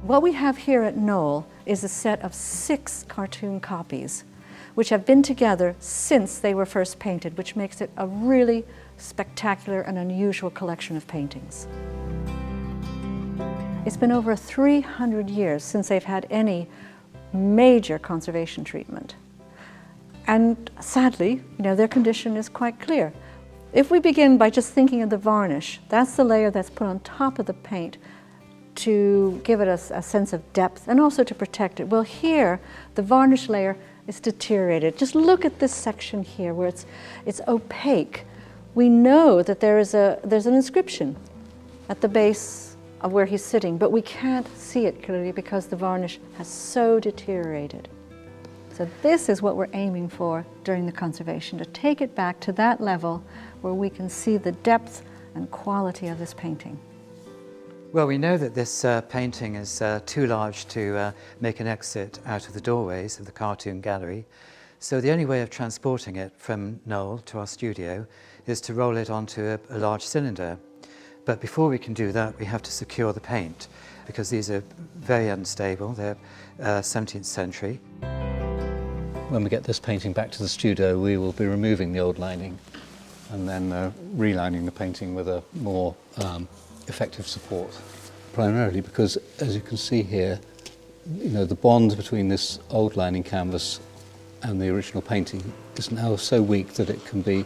What we have here at Knole is a set of 6 cartoon copies, which have been together since they were first painted, which makes it a really spectacular and unusual collection of paintings. It's been over 300 years since they've had any major conservation treatment. And sadly, their condition is quite clear. If we begin by just thinking of the varnish, that's the layer that's put on top of the paint to give it a sense of depth and also to protect it. Well, here, the varnish layer is deteriorated. Just look at this section here where it's opaque. We know that there's an inscription at the base of where he's sitting, but we can't see it clearly because the varnish has so deteriorated. So this is what we're aiming for during the conservation, to take it back to that level where we can see the depth and quality of this painting. Well, we know that this painting is too large to make an exit out of the doorways of the cartoon gallery, so the only way of transporting it from Knole to our studio is to roll it onto a large cylinder. But before we can do that, we have to secure the paint, because these are very unstable. They're 17th century. When we get this painting back to the studio, we will be removing the old lining and then relining the painting with a more effective support. Primarily because, as you can see here, the bond between this old lining canvas and the original painting is now so weak that it can be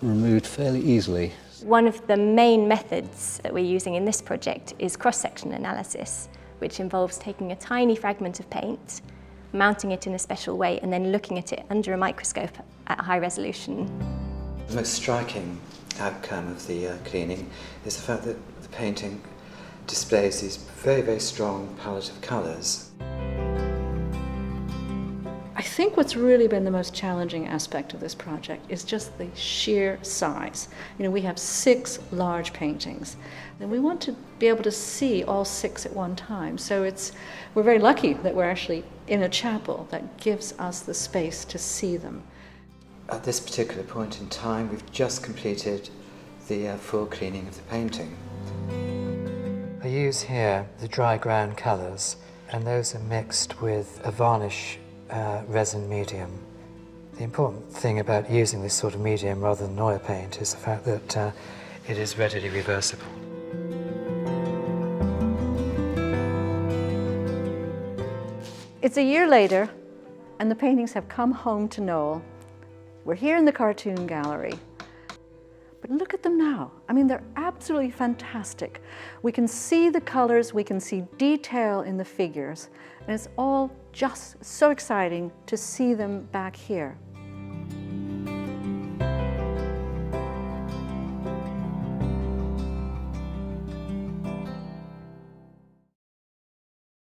removed fairly easily. One of the main methods that we're using in this project is cross-section analysis, which involves taking a tiny fragment of paint, mounting it in a special way, and then looking at it under a microscope at high resolution. The most striking outcome of the cleaning is the fact that the painting displays these very, very strong palette of colours. I think what's really been the most challenging aspect of this project is just the sheer size. We have 6 large paintings, and we want to be able to see all 6 at one time. So we're very lucky that we're actually in a chapel that gives us the space to see them. At this particular point in time, we've just completed the full cleaning of the painting. I use here the dry ground colours, and those are mixed with a varnish resin medium. The important thing about using this sort of medium rather than oil paint is the fact that it is readily reversible. It's a year later, and the paintings have come home to Knole. We're here in the cartoon gallery. But look at them now. They're absolutely fantastic. We can see the colors, we can see detail in the figures, and it's all just so exciting to see them back here.